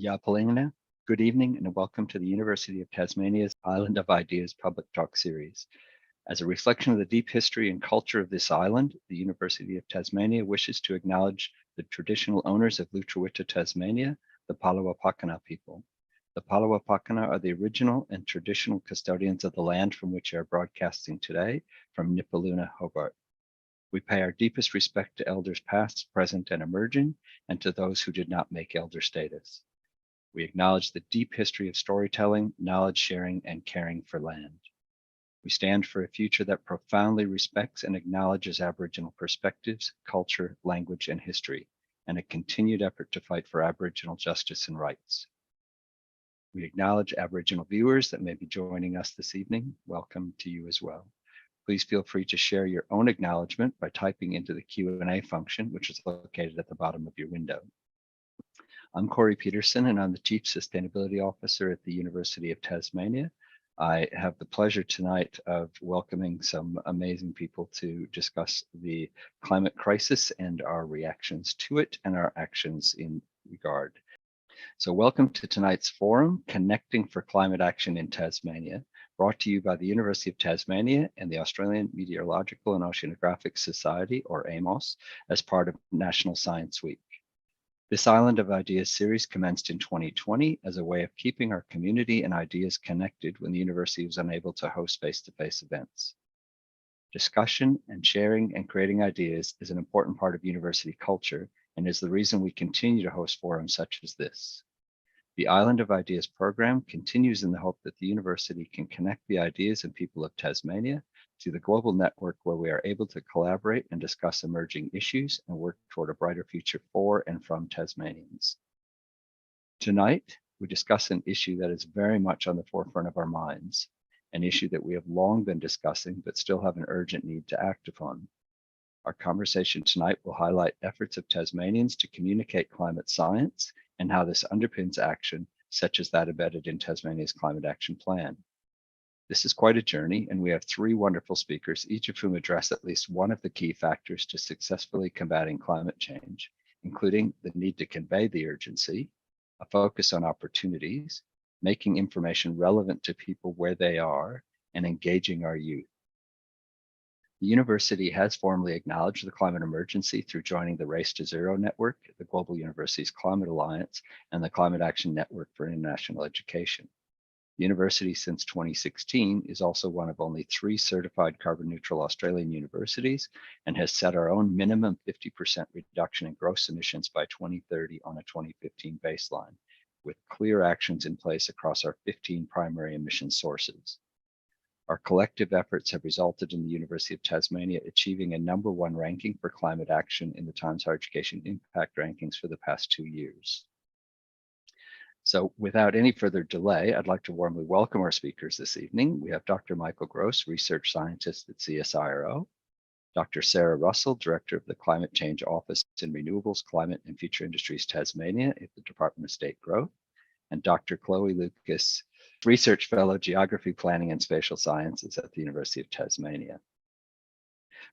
Yapalina. Good evening and welcome to the University of Tasmania's Island of Ideas public talk series. As a reflection of the deep history and culture of this island, the University of Tasmania wishes to acknowledge the traditional owners of Lutruwita, Tasmania, the Palawapakana people. The Palawapakana are the original and traditional custodians of the land from which we are broadcasting today from Nipaluna, Hobart. We pay our deepest respect to elders past, present, and emerging, and to those who did not make elder status. We acknowledge the deep history of storytelling, knowledge sharing, and caring for land. We stand for a future that profoundly respects and acknowledges Aboriginal perspectives, culture, language, and history, and a continued effort to fight for Aboriginal justice and rights. We acknowledge Aboriginal viewers that may be joining us this evening. Welcome to you as well. Please feel free to share your own acknowledgement by typing into the Q&A function, which is located at the bottom of your window. I'm Corey Peterson, and I'm the Chief Sustainability Officer at the University of Tasmania. I have the pleasure tonight of welcoming some amazing people to discuss the climate crisis and our reactions to it and our actions in regard. So welcome to tonight's forum, Connecting for Climate Action in Tasmania, brought to you by the University of Tasmania and the Australian Meteorological and Oceanographic Society, or AMOS, as part of National Science Week. This Island of Ideas series commenced in 2020 as a way of keeping our community and ideas connected when the university was unable to host face-to-face events. Discussion and sharing and creating ideas is an important part of university culture and is the reason we continue to host forums such as this. The Island of Ideas program continues in the hope that the university can connect the ideas and people of Tasmania to the global network where we are able to collaborate and discuss emerging issues and work toward a brighter future for and from Tasmanians. Tonight, we discuss an issue that is very much on the forefront of our minds, an issue that we have long been discussing but still have an urgent need to act upon. Our conversation tonight will highlight efforts of Tasmanians to communicate climate science and how this underpins action, such as that embedded in Tasmania's Climate Action Plan. This is quite a journey, and we have three wonderful speakers, each of whom address at least one of the key factors to successfully combating climate change, including the need to convey the urgency, a focus on opportunities, making information relevant to people where they are, and engaging our youth. The university has formally acknowledged the climate emergency through joining the Race to Zero network, the Global Universities Climate Alliance, and the Climate Action Network for International Education. The university since 2016 is also one of only 3 certified carbon neutral Australian universities and has set our own minimum 50% reduction in gross emissions by 2030 on a 2015 baseline, with clear actions in place across our 15 primary emission sources. Our collective efforts have resulted in the University of Tasmania achieving a #1 ranking for climate action in the Times Higher Education Impact Rankings for the past 2 years. So without any further delay, I'd like to warmly welcome our speakers this evening. We have Dr. Michael Grose, Research Scientist at CSIRO, Dr. Sarah Russell, Director of the Climate Change Office in Renewables, Climate and Future Industries Tasmania at the Department of State Growth, and Dr. Chloe Lucas, Research Fellow, Geography, Planning and Spatial Sciences at the University of Tasmania.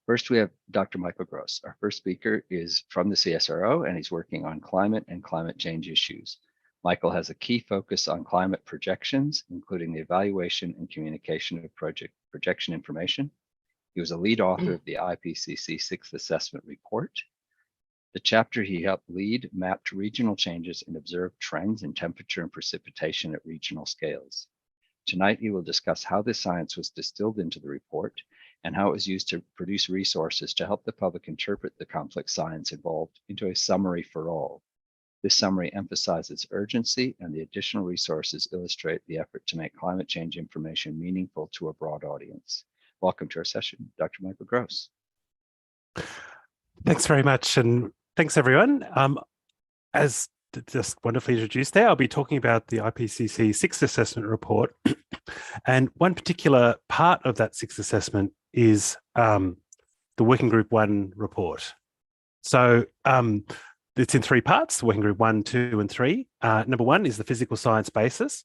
First, we have Dr. Michael Grose. Our first speaker is from the CSIRO, and he's working on climate and climate change issues. Michael has a key focus on climate projections, including the evaluation and communication of projection information. He was a lead author of the IPCC 6th Assessment Report. The chapter he helped lead mapped regional changes and observed trends in temperature and precipitation at regional scales. Tonight, he will discuss how this science was distilled into the report and how it was used to produce resources to help the public interpret the complex science involved into a summary for all. This summary emphasizes urgency, and the additional resources illustrate the effort to make climate change information meaningful to a broad audience. Welcome to our session, Dr. Michael Grose. Thanks very much, and thanks everyone. As just wonderfully introduced there, I'll be talking about the IPCC 6th Assessment Report, and one particular part of that 6th assessment is the Working Group 1 report. So it's in 3 parts, Working Group 1, 2, and 3. Number 1 is the physical science basis,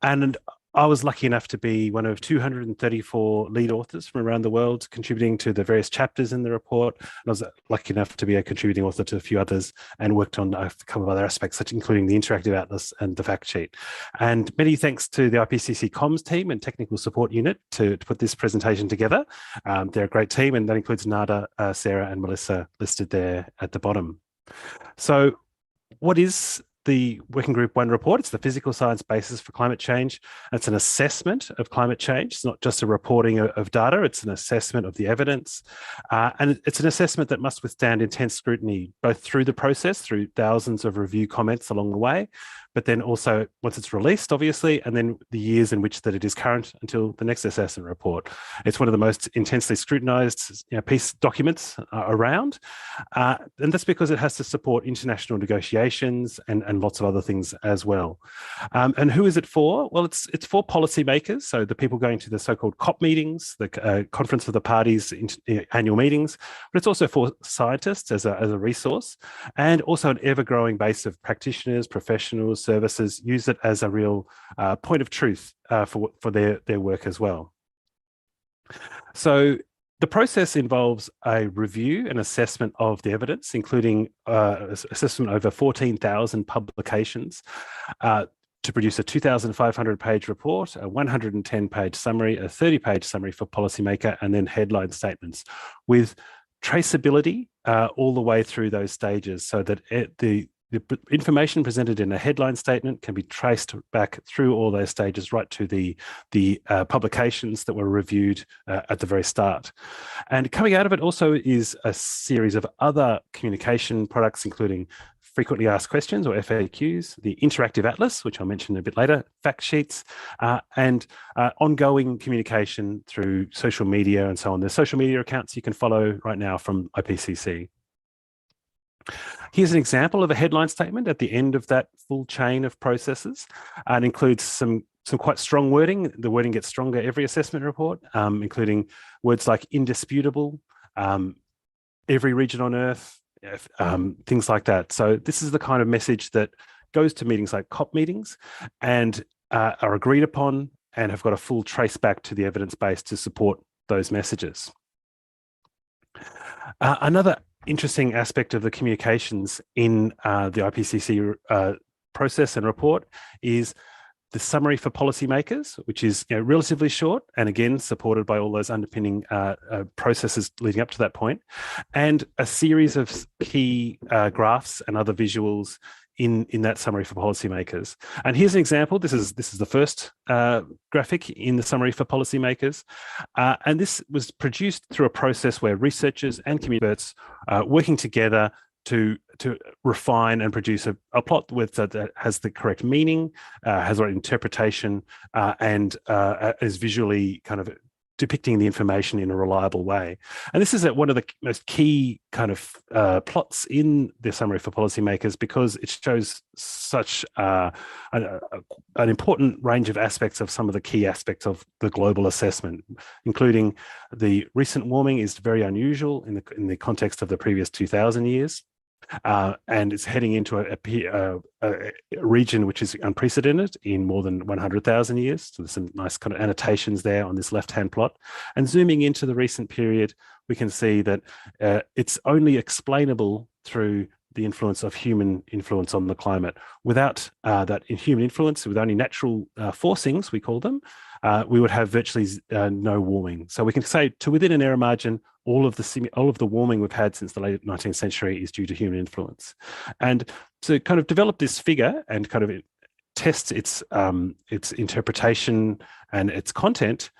and I was lucky enough to be one of 234 lead authors from around the world contributing to the various chapters in the report. And I was lucky enough to be a contributing author to a few others and worked on a couple of other aspects, such including the interactive atlas and the fact sheet. And many thanks to the IPCC comms team and technical support unit to put this presentation together. They're a great team, and that includes Nada, Sarah, and Melissa listed there at the bottom. So what is the Working Group 1 report? It's the physical science basis for climate change. It's an assessment of climate change. It's not just a reporting of data, it's an assessment of the evidence. And it's an assessment that must withstand intense scrutiny, both through the process, through thousands of review comments along the way, but then also once it's released, obviously, and then the years in which that it is current until the next assessment report. It's one of the most intensely scrutinized piece documents around. And that's because it has to support international negotiations and lots of other things as well. And who is it for? Well, it's for policymakers, so the people going to the so-called COP meetings, the Conference of the Parties annual meetings, but it's also for scientists as a resource, and also an ever-growing base of practitioners, professionals, services use it as a real point of truth for their work as well. So the process involves a review and assessment of the evidence, including assessment over 14,000 publications to produce a 2,500-page report, a 110-page summary, a 30-page summary for policymaker, and then headline statements with traceability all the way through those stages, so that the information presented in a headline statement can be traced back through all those stages right to the publications that were reviewed at the very start. And coming out of it also is a series of other communication products, including frequently asked questions or FAQs, the interactive atlas, which I'll mention a bit later, fact sheets, and ongoing communication through social media and so on. There's social media accounts you can follow right now from IPCC. Here's an example of a headline statement at the end of that full chain of processes. It includes some quite strong wording. The wording gets stronger every assessment report, including words like indisputable, every region on Earth, things like that. So this is the kind of message that goes to meetings like COP meetings and are agreed upon and have got a full trace back to the evidence base to support those messages. Another interesting aspect of the communications in the IPCC process and report is the summary for policymakers, which is relatively short and again supported by all those underpinning processes leading up to that point, and a series of key graphs and other visuals in that summary for policymakers. And here's an example. This is the first graphic in the summary for policymakers. And this was produced through a process where researchers and community experts working together to refine and produce a plot that has the correct meaning, has the right interpretation, and is visually kind of depicting the information in a reliable way. And this is one of the most key kind of plots in the summary for policymakers, because it shows such an important range of aspects of some of the key aspects of the global assessment, including the recent warming is very unusual in the context of the previous 2,000 years. And it's heading into a region which is unprecedented in more than 100,000 years. So there's some nice kind of annotations there on this left-hand plot. And zooming into the recent period, we can see that it's only explainable through the influence of human influence on the climate. Without that human influence, with only natural forcings, we call them, we would have virtually no warming. So we can say to within an error margin, all of the warming we've had since the late 19th century is due to human influence. And to kind of develop this figure and kind of test its interpretation and its content,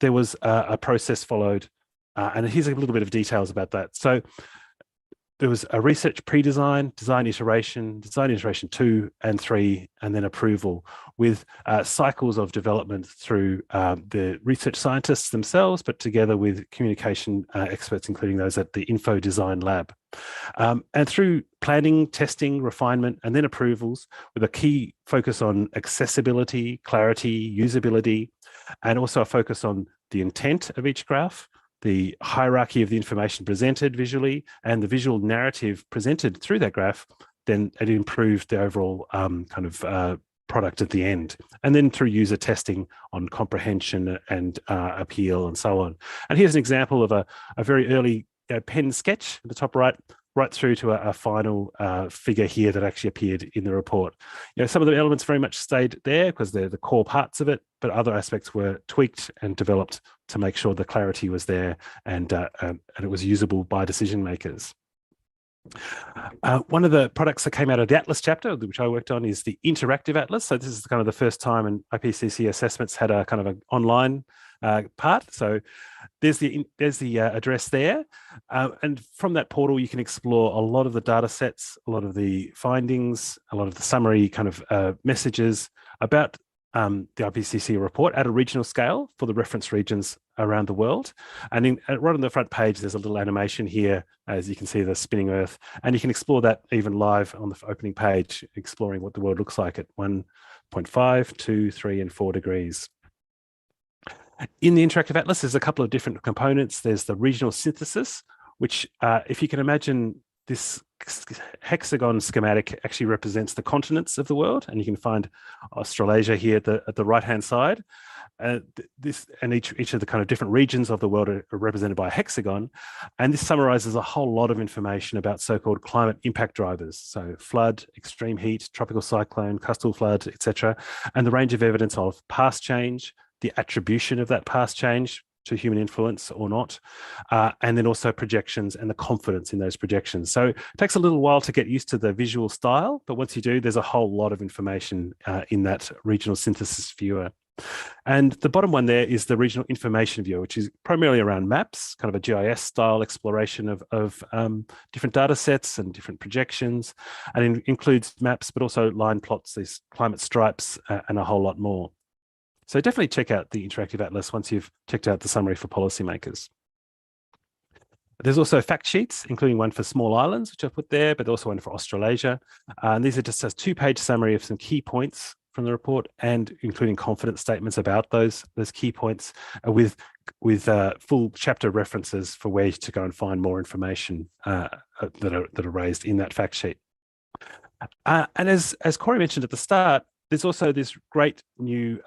there was a process followed. And here's a little bit of details about that. So there was a research pre-design, design iteration 2 and 3, and then approval, with cycles of development through the research scientists themselves, but together with communication experts, including those at the Info Design Lab. And through planning, testing, refinement, and then approvals, with a key focus on accessibility, clarity, usability, and also a focus on the intent of each graph, the hierarchy of the information presented visually, and the visual narrative presented through that graph, then it improved the overall kind of product at the end, and then through user testing on comprehension and appeal and so on. And here's an example of a very early pen sketch at the top right through to a final figure here that actually appeared in the report. Some of the elements very much stayed there because they're the core parts of it, but other aspects were tweaked and developed to make sure the clarity was there and it was usable by decision makers. One of the products that came out of the Atlas chapter, which I worked on, is the interactive Atlas. So this is kind of the first time in IPCC assessments had a kind of an online part. So there's the address there. And from that portal, you can explore a lot of the data sets, a lot of the findings, a lot of the summary kind of messages about the IPCC report at a regional scale for the reference regions around the world. And right on the front page, there's a little animation here, as you can see the spinning Earth, and you can explore that even live on the opening page, exploring what the world looks like at 1.5, 2, 3, and 4 degrees. In the interactive Atlas, there's a couple of different components. There's the regional synthesis, which if you can imagine, this hexagon schematic actually represents the continents of the world, and you can find Australasia here at the right-hand side. Each of the kind of different regions of the world are represented by a hexagon, and this summarizes a whole lot of information about so-called climate impact drivers, so flood, extreme heat, tropical cyclone, coastal flood, etc., and the range of evidence of past change, the attribution of that past change to human influence or not, and then also projections and the confidence in those projections. So it takes a little while to get used to the visual style, but once you do, there's a whole lot of information in that regional synthesis viewer. And the bottom one there is the regional information viewer, which is primarily around maps, kind of a GIS style exploration of different data sets and different projections, and it includes maps, but also line plots, these climate stripes, and a whole lot more. So definitely check out the Interactive Atlas once you've checked out the summary for policymakers. There's also fact sheets, including one for small islands, which I've put there, but also one for Australasia. And these are just a 2-page summary of some key points from the report, and including confidence statements about those key points, with full chapter references for where to go and find more information that are raised in that fact sheet. And as Corey mentioned at the start, there's also this great new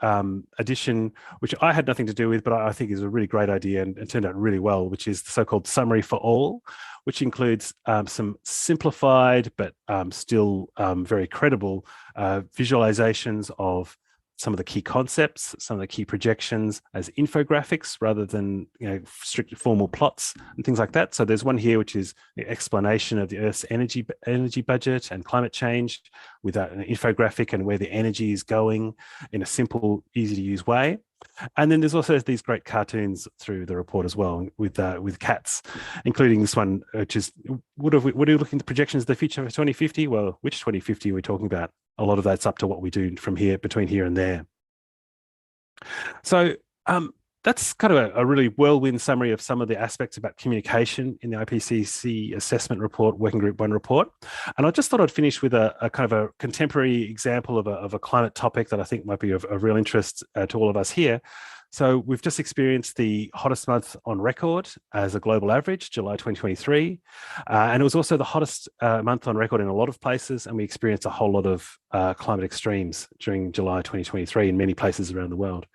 addition, which I had nothing to do with, but I think is a really great idea and turned out really well, which is the so-called Summary for All, which includes some simplified but still very credible visualizations of some of the key concepts, some of the key projections as infographics rather than strict formal plots and things like that. So there's one here which is the explanation of the Earth's energy budget and climate change with an infographic and where the energy is going in a simple, easy to use way. And then there's also these great cartoons through the report as well with cats, including this one, which is, what are we looking at the projections of the future for 2050? Well, which 2050 are we talking about? A lot of that's up to what we do from here, between here and there. So that's kind of a really whirlwind summary of some of the aspects about communication in the IPCC assessment report, Working Group 1 report. And I just thought I'd finish with a kind of a contemporary example of a climate topic that I think might be of real interest to all of us here. So we've just experienced the hottest month on record as a global average, July 2023. And it was also the hottest month on record in a lot of places. And we experienced a whole lot of climate extremes during July 2023 in many places around the world.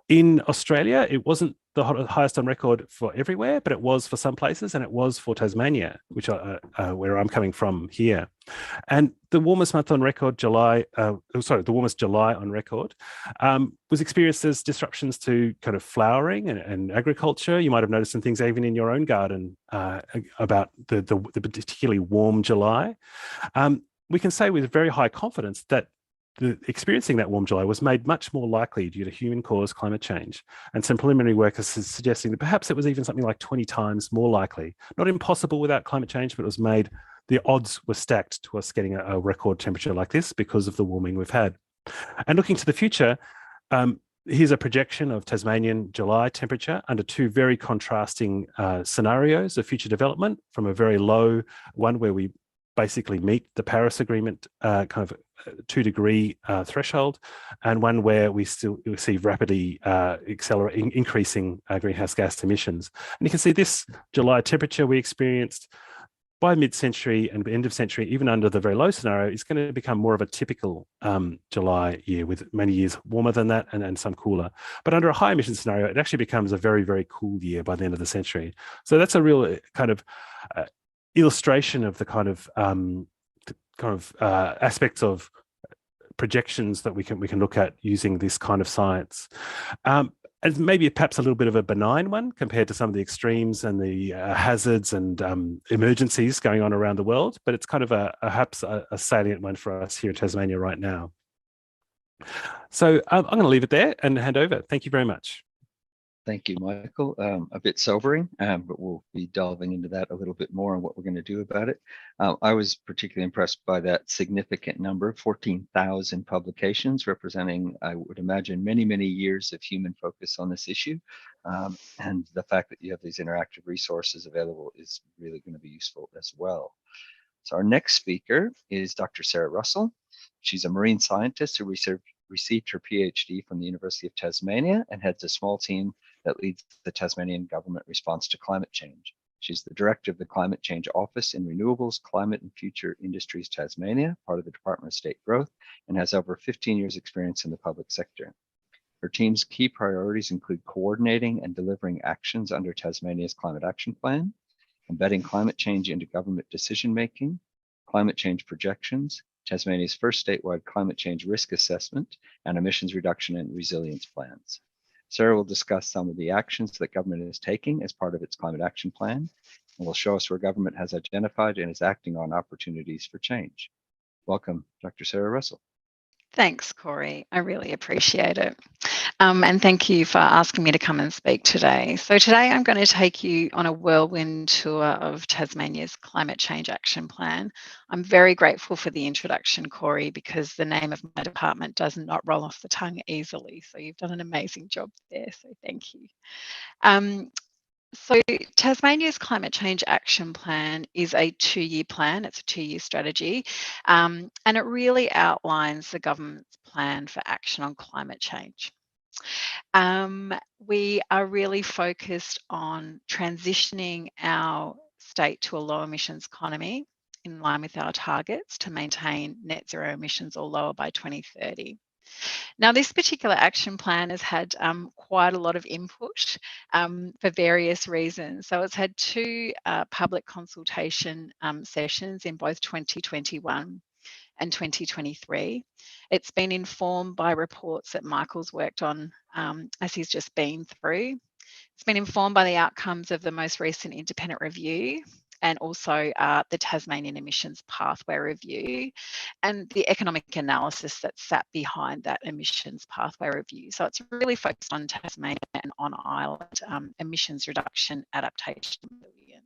In Australia, it wasn't the highest on record for everywhere, but it was for some places, and it was for Tasmania, which where I'm coming from here. And the warmest month on record, the warmest July on record, was experienced as disruptions to kind of flowering and agriculture. You might have noticed some things even in your own garden about the particularly warm July. We can say with very high confidence that experiencing that warm July was made much more likely due to human-caused climate change. And some preliminary work is suggesting that perhaps it was even something like 20 times more likely. Not impossible without climate change, but it was made, the odds were stacked to us getting a record temperature like this because of the warming we've had. And looking to the future, here's a projection of Tasmanian July temperature under 2 very contrasting scenarios of future development, from a very low one where we basically meet the Paris Agreement kind of 2-degree threshold, and one where we still see rapidly increasing greenhouse gas emissions. And you can see this July temperature we experienced by mid-century and end of century, even under the very low scenario, is going to become more of a typical July year, with many years warmer than that and some cooler. But under a high emission scenario, it actually becomes a very, very cool year by the end of the century. So that's a real kind of illustration of the kind of aspects of projections that we can look at using this kind of science. And maybe perhaps a little bit of a benign one compared to some of the extremes and the hazards and emergencies going on around the world, but it's kind of perhaps a salient one for us here in Tasmania right now. So I'm going to leave it there and hand over. Thank you very much. Thank you, Michael. A bit sobering, but we'll be delving into that a little bit more and what we're going to do about it. I was particularly impressed by that significant number, 14,000 publications, representing, I would imagine, many, many years of human focus on this issue. And the fact that you have these interactive resources available is really going to be useful as well. So our next speaker is Dr. Sarah Russell. She's a marine scientist who received her PhD from the University of Tasmania and heads a small team that leads the Tasmanian government response to climate change. She's the director of the Climate Change Office in Renewables, Climate and Future Industries Tasmania, part of the Department of State Growth, and has over 15 years experience in the public sector. Her team's key priorities include coordinating and delivering actions under Tasmania's Climate Action Plan, embedding climate change into government decision-making, climate change projections, Tasmania's first statewide climate change risk assessment, and emissions reduction and resilience plans. Sarah will discuss some of the actions that government is taking as part of its climate action plan, and will show us where government has identified and is acting on opportunities for change. Welcome, Dr. Sarah Russell. Thanks, Corey. I really appreciate it. And thank you for asking me to come and speak today. So today I'm going to take you on a whirlwind tour of Tasmania's Climate Change Action Plan. I'm very grateful for the introduction, Corey, because the name of my department does not roll off the tongue easily. So you've done an amazing job there. So thank you. So Tasmania's Climate Change Action Plan is a 2-year plan. It's a 2-year strategy, and it really outlines the government's plan for action on climate change. We are really focused on transitioning our state to a low emissions economy in line with our targets to maintain net zero emissions or lower by 2030. Now, this particular action plan has had quite a lot of input for various reasons. So it's had 2 public consultation sessions in both 2021 and 2023. It's been informed by reports that Michael's worked on as he's just been through. It's been informed by the outcomes of the most recent independent review, and also the Tasmanian Emissions Pathway Review and the economic analysis that sat behind that emissions pathway review. So it's really focused on Tasmania and on island emissions reduction, adaptation, and resilience.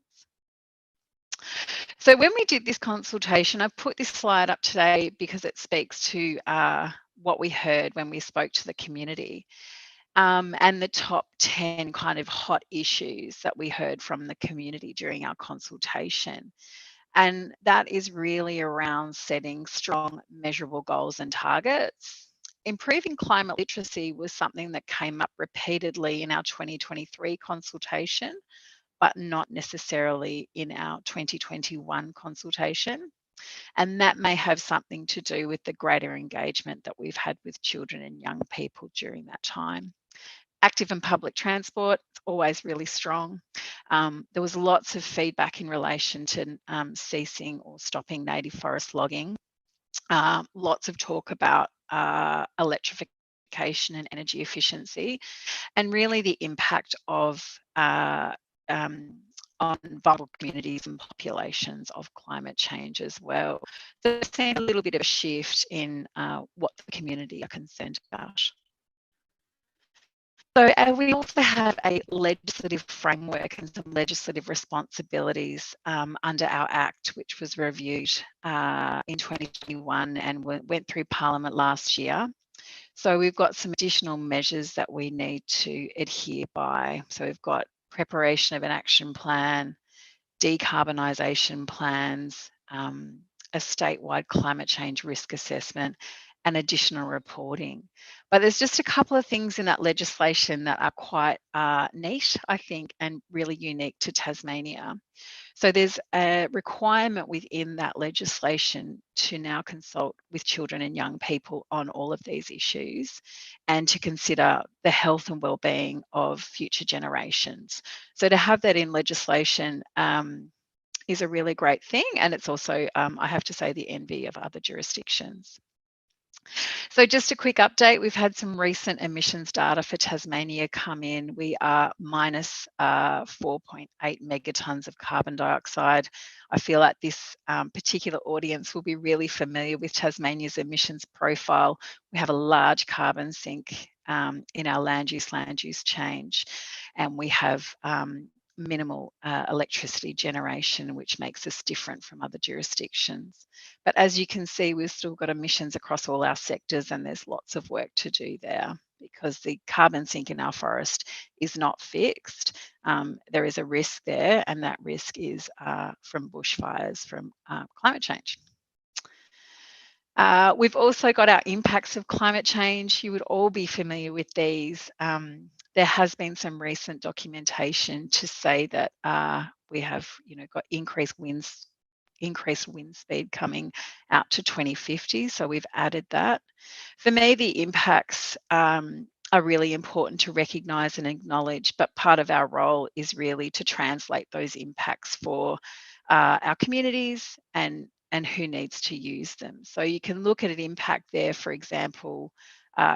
So when we did this consultation, I've put this slide up today because it speaks to what we heard when we spoke to the community. And the top 10 kind of hot issues that we heard from the community during our consultation. And that is really around setting strong, measurable goals and targets. Improving climate literacy was something that came up repeatedly in our 2023 consultation, but not necessarily in our 2021 consultation. And that may have something to do with the greater engagement that we've had with children and young people during that time. Active and public transport, it's always really strong. There was lots of feedback in relation to ceasing or stopping native forest logging. Lots of talk about electrification and energy efficiency, and really the impact of on vulnerable communities and populations of climate change as well. So we've seen a little bit of a shift in what the community are concerned about. So we also have a legislative framework and some legislative responsibilities under our Act, which was reviewed in 2021 and went through Parliament last year. So we've got some additional measures that we need to adhere by. So we've got preparation of an action plan, decarbonisation plans, a statewide climate change risk assessment, and additional reporting. But there's just a couple of things in that legislation that are quite neat, I think, and really unique to Tasmania. So there's a requirement within that legislation to now consult with children and young people on all of these issues and to consider the health and well-being of future generations. So to have that in legislation is a really great thing, and it's also, I have to say, the envy of other jurisdictions. So just a quick update, we've had some recent emissions data for Tasmania come in. We are minus 4.8 megatons of carbon dioxide. I feel like this particular audience will be really familiar with Tasmania's emissions profile. We have a large carbon sink in our land use change, and we have minimal electricity generation, which makes us different from other jurisdictions. But as you can see, we've still got emissions across all our sectors, and there's lots of work to do there because the carbon sink in our forest is not fixed. There is a risk there, and that risk is from bushfires, from climate change. We've also got our impacts of climate change. You would all be familiar with these. There has been some recent documentation to say that we have, got increased wind speed coming out to 2050. So we've added that. For me, the impacts are really important to recognise and acknowledge, but part of our role is really to translate those impacts for our communities and who needs to use them. So you can look at an impact there, for example,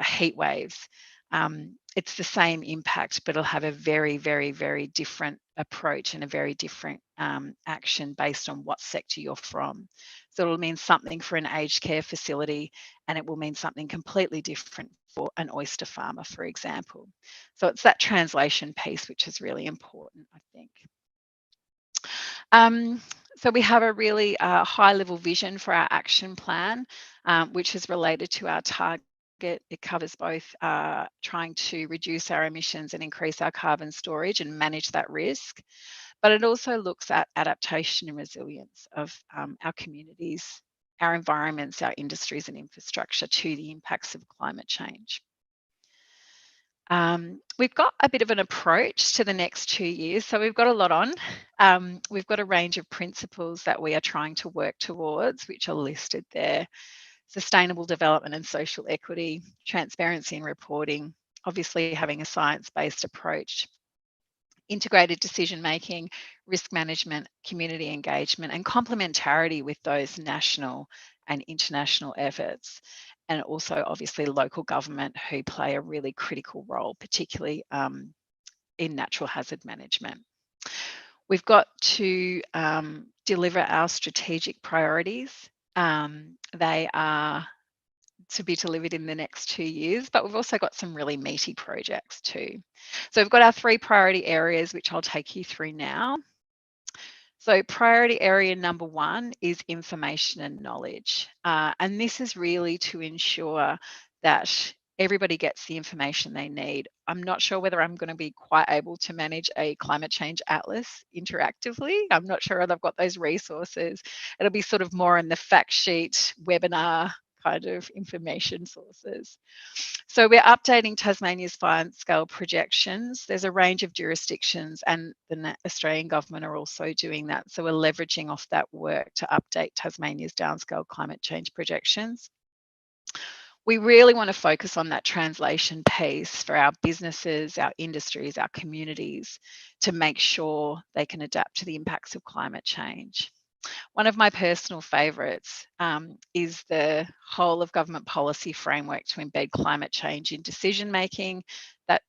heat waves. It's the same impact, but it'll have a very, very, very different approach and a very different action based on what sector you're from. So it'll mean something for an aged care facility, and it will mean something completely different for an oyster farmer, for example. So it's that translation piece which is really important, I think. So we have a really high-level vision for our action plan, which is related to our target. It covers both trying to reduce our emissions and increase our carbon storage and manage that risk, but it also looks at adaptation and resilience of our communities, our environments, our industries and infrastructure to the impacts of climate change. We've got a bit of an approach to the next 2 years, so we've got a lot on. We've got a range of principles that we are trying to work towards, which are listed there. Sustainable development and social equity, transparency and reporting, obviously having a science-based approach, integrated decision-making, risk management, community engagement, and complementarity with those national and international efforts. And also obviously local government who play a really critical role, particularly in natural hazard management. We've got to deliver our strategic priorities. They are to be delivered in the next 2 years, but we've also got some really meaty projects too. So we've got our 3 priority areas, which I'll take you through now. So priority area number 1 is information and knowledge. And this is really to ensure that everybody gets the information they need. I'm not sure whether I'm going to be quite able to manage a climate change atlas interactively. I'm not sure whether I've got those resources. It'll be sort of more in the fact sheet, webinar kind of information sources. So we're updating Tasmania's fine-scale projections. There's a range of jurisdictions and the Australian government are also doing that. So we're leveraging off that work to update Tasmania's downscale climate change projections. We really want to focus on that translation piece for our businesses, our industries, our communities to make sure they can adapt to the impacts of climate change. One of my personal favourites is the whole of government policy framework to embed climate change in decision making. That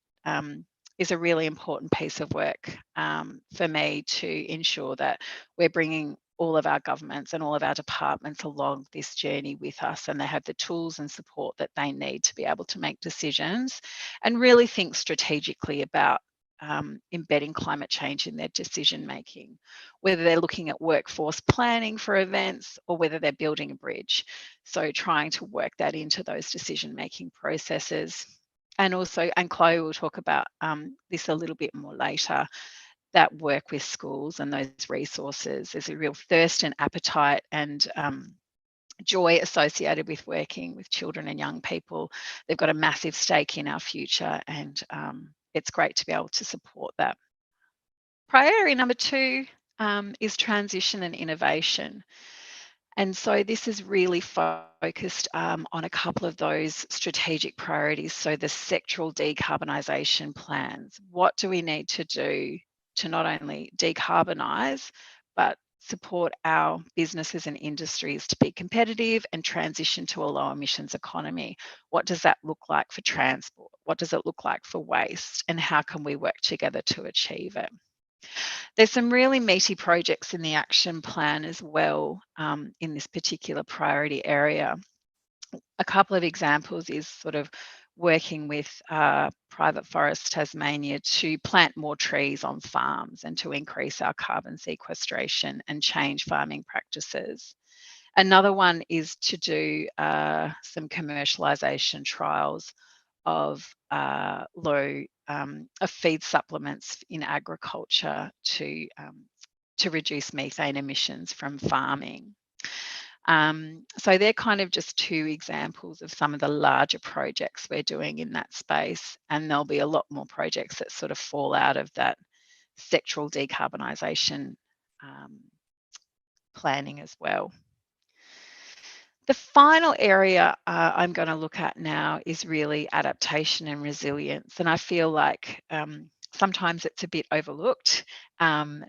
is a really important piece of work for me to ensure that we're bringing all of our governments and all of our departments along this journey with us, and they have the tools and support that they need to be able to make decisions and really think strategically about embedding climate change in their decision making, whether they're looking at workforce planning for events or whether they're building a bridge. So trying to work that into those decision making processes. And also, and Chloe will talk about this a little bit more later, that work with schools and those resources. There's a real thirst and appetite and joy associated with working with children and young people. They've got a massive stake in our future, and it's great to be able to support that. Priority number 2 is transition and innovation. And so this is really focused on a couple of those strategic priorities. So the sectoral decarbonisation plans. What do we need to do to not only decarbonise, but support our businesses and industries to be competitive and transition to a low emissions economy? What does that look like for transport? What does it look like for waste? And how can we work together to achieve it? There's some really meaty projects in the action plan as well in this particular priority area. A couple of examples is sort of working with Private Forests Tasmania to plant more trees on farms and to increase our carbon sequestration and change farming practices. Another one is to do some commercialisation trials of feed supplements in agriculture to reduce methane emissions from farming. So they're kind of just two examples of some of the larger projects we're doing in that space, and there'll be a lot more projects that sort of fall out of that sectoral decarbonisation planning as well. The final area I'm going to look at now is really adaptation and resilience. And I feel like sometimes it's a bit overlooked.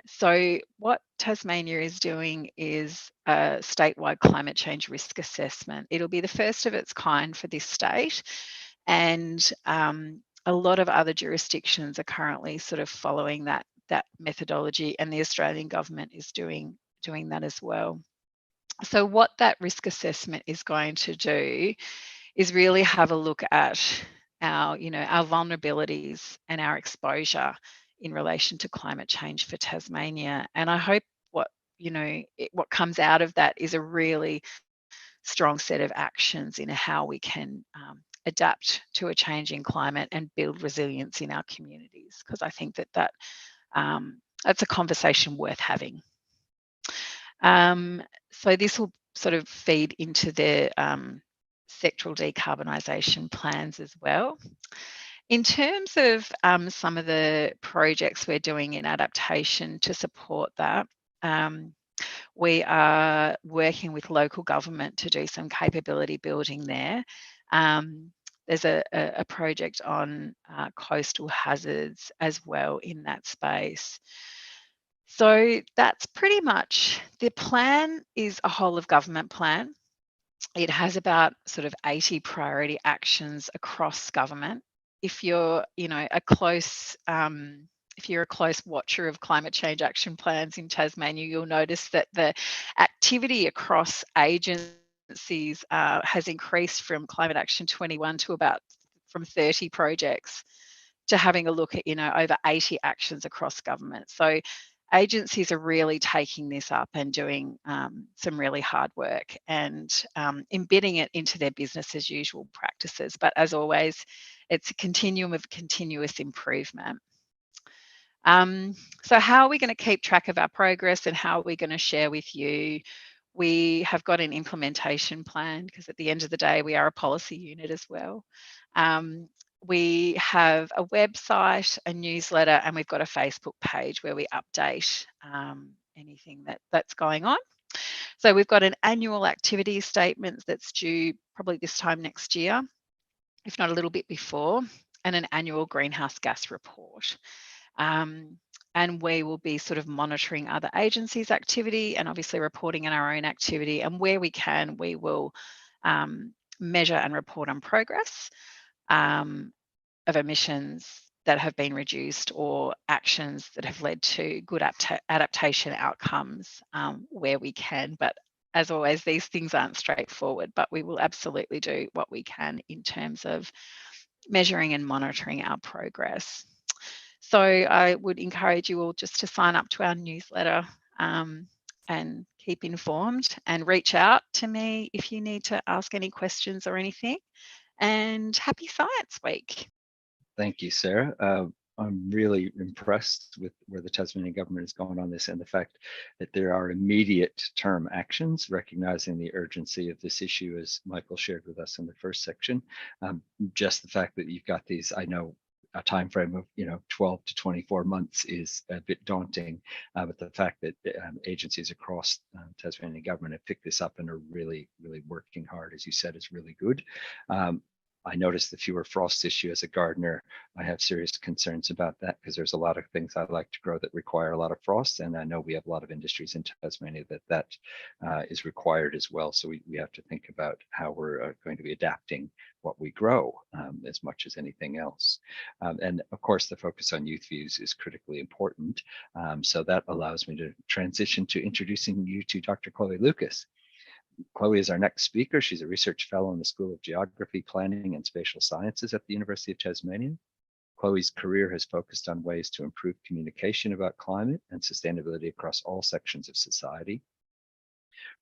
So what Tasmania is doing is a statewide climate change risk assessment. It'll be the first of its kind for this state. And a lot of other jurisdictions are currently sort of following that methodology, and the Australian government is doing that as well. So what that risk assessment is going to do is really have a look at our vulnerabilities and our exposure in relation to climate change for Tasmania. And I hope what comes out of that is a really strong set of actions in how we can adapt to a changing climate and build resilience in our communities, because I think that's a conversation worth having. So this will sort of feed into the sectoral decarbonisation plans as well. In terms of some of the projects we're doing in adaptation to support that, we are working with local government to do some capability building there. There's a project on coastal hazards as well in that space. So that's pretty much, the plan is a whole of government plan. It has about sort of 80 priority actions across government. If you're, a close watcher of climate change action plans in Tasmania, you'll notice that the activity across agencies has increased from Climate Action 21 to from 30 projects to having a look at, over 80 actions across government. So agencies are really taking this up and doing some really hard work and embedding it into their business as usual practices. But as always, it's a continuum of continuous improvement. So how are we going to keep track of our progress, and how are we going to share with you? We have got an implementation plan, because at the end of the day, we are a policy unit as well. We have a website, a newsletter, and we've got a Facebook page where we update anything that's going on. So we've got an annual activity statement that's due probably this time next year, if not a little bit before, and an annual greenhouse gas report. And we will be sort of monitoring other agencies' activity and obviously reporting on our own activity. And where we can, we will measure and report on progress of emissions that have been reduced or actions that have led to good adaptation outcomes where we can. But as always, these things aren't straightforward, but we will absolutely do what we can in terms of measuring and monitoring our progress. So I would encourage you all just to sign up to our newsletter and keep informed, and reach out to me if you need to ask any questions or anything. And happy Science Week. Thank you, Sarah. I'm really impressed with where the Tasmanian government is going on this, and the fact that there are immediate term actions, recognizing the urgency of this issue, as Michael shared with us in the first section. Just the fact that you've got these, I know a time frame of 12 to 24 months is a bit daunting, but the fact that agencies across Tasmanian government have picked this up and are really working hard, as you said, is really good. I noticed the fewer frosts issue. As a gardener, I have serious concerns about that, because there's a lot of things I like to grow that require a lot of frost, and I know we have a lot of industries in Tasmania that is required as well. So we have to think about how we're going to be adapting what we grow as much as anything else. And of course, the focus on youth views is critically important. So that allows me to transition to introducing you to Dr. Chloe Lucas. Chloe is our next speaker. She's a research fellow in the School of Geography, Planning and Spatial Sciences at the University of Tasmania. Chloe's career has focused on ways to improve communication about climate and sustainability across all sections of society.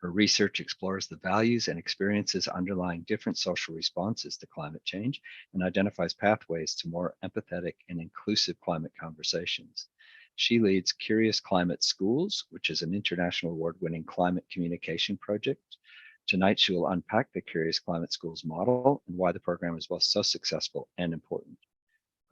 Her research explores the values and experiences underlying different social responses to climate change and identifies pathways to more empathetic and inclusive climate conversations. She leads Curious Climate Schools, which is an international award-winning climate communication project. Tonight, she will unpack the Curious Climate Schools model and why the program is both so successful and important.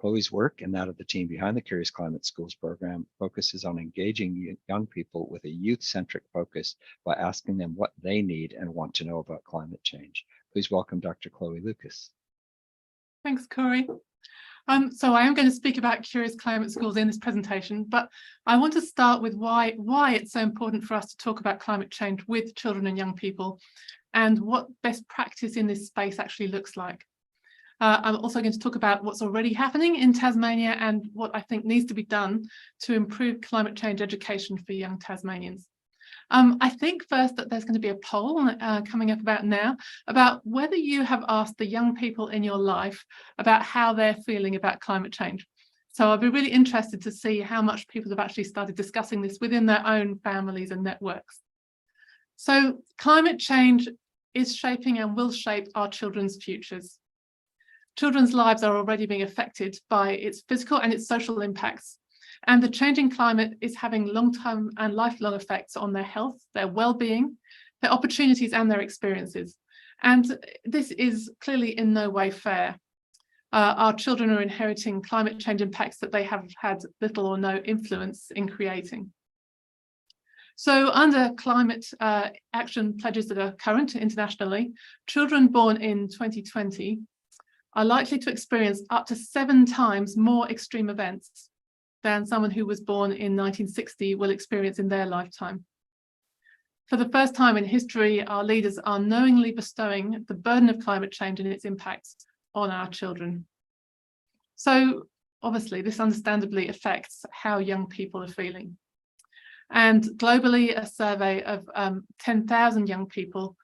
Chloe's work and that of the team behind the Curious Climate Schools program focuses on engaging young people with a youth-centric focus by asking them what they need and want to know about climate change. Please welcome Dr. Chloe Lucas. Thanks, Corey. So I am going to speak about Curious Climate Schools in this presentation, but I want to start with why it's so important for us to talk about climate change with children and young people, and what best practice in this space actually looks like. I'm also going to talk about what's already happening in Tasmania and what I think needs to be done to improve climate change education for young Tasmanians. I think first that there's going to be a poll coming up about now about whether you have asked the young people in your life about how they're feeling about climate change. So I'll be really interested to see how much people have actually started discussing this within their own families and networks. So climate change is shaping and will shape our children's futures. Children's lives are already being affected by its physical and its social impacts. And the changing climate is having long-term and lifelong effects on their health, their well-being, their opportunities and their experiences. And this is clearly in no way fair. Our children are inheriting climate change impacts that they have had little or no influence in creating. So under climate action pledges that are current internationally, children born in 2020 are likely to experience up to 7 times more extreme events than someone who was born in 1960 will experience in their lifetime. For the first time in history, our leaders are knowingly bestowing the burden of climate change and its impacts on our children. So obviously, this understandably affects how young people are feeling. And globally, a survey of 10,000 young people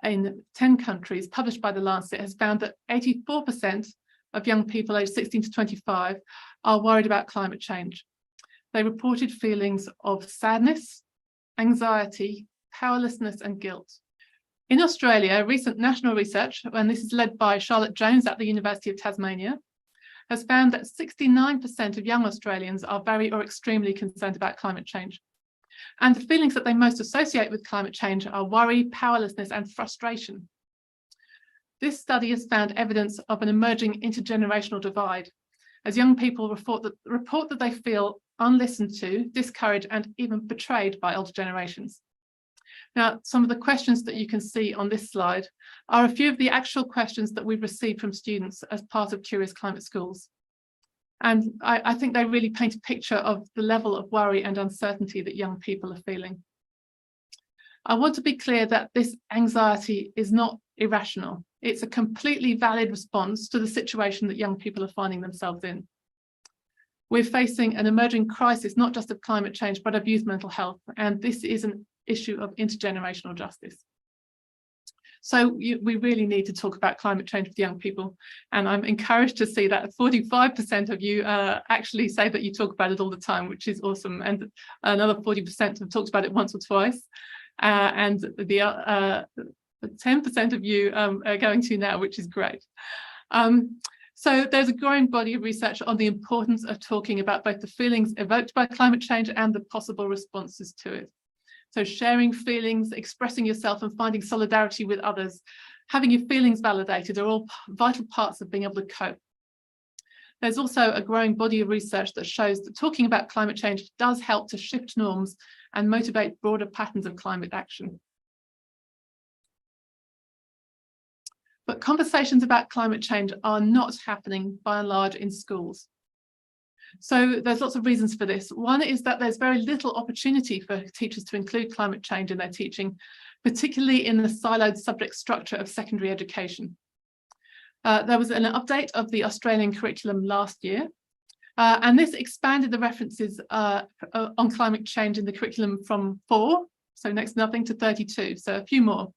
in 10 countries published by The Lancet has found that 84% of young people aged 16 to 25 are worried about climate change. They reported feelings of sadness, anxiety, powerlessness and guilt. In Australia, recent national research, and this is led by Charlotte Jones at the University of Tasmania, has found that 69% of young Australians are very or extremely concerned about climate change. And the feelings that they most associate with climate change are worry, powerlessness and frustration. This study has found evidence of an emerging intergenerational divide, as young people report that they feel unlistened to, discouraged and even betrayed by older generations. Now, some of the questions that you can see on this slide are a few of the actual questions that we've received from students as part of Curious Climate Schools. And I think they really paint a picture of the level of worry and uncertainty that young people are feeling. I want to be clear that this anxiety is not irrational. It's a completely valid response to the situation that young people are finding themselves in. We're facing an emerging crisis, not just of climate change, but of youth mental health. And this is an issue of intergenerational justice. So we really need to talk about climate change with young people. And I'm encouraged to see that 45% of you actually say that you talk about it all the time, which is awesome. And another 40% have talked about it once or twice. And the 10% of you are going to now, which is great. So there's a growing body of research on the importance of talking about both the feelings evoked by climate change and the possible responses to it. So sharing feelings, expressing yourself and finding solidarity with others, having your feelings validated are all vital parts of being able to cope. There's also a growing body of research that shows that talking about climate change does help to shift norms and motivate broader patterns of climate action. But conversations about climate change are not happening by and large in schools. So there's lots of reasons for this. One is that there's very little opportunity for teachers to include climate change in their teaching, particularly in the siloed subject structure of secondary education. There was an update of the Australian curriculum last year, and this expanded the references on climate change in the curriculum from 4, so next to nothing, to 32, so a few more.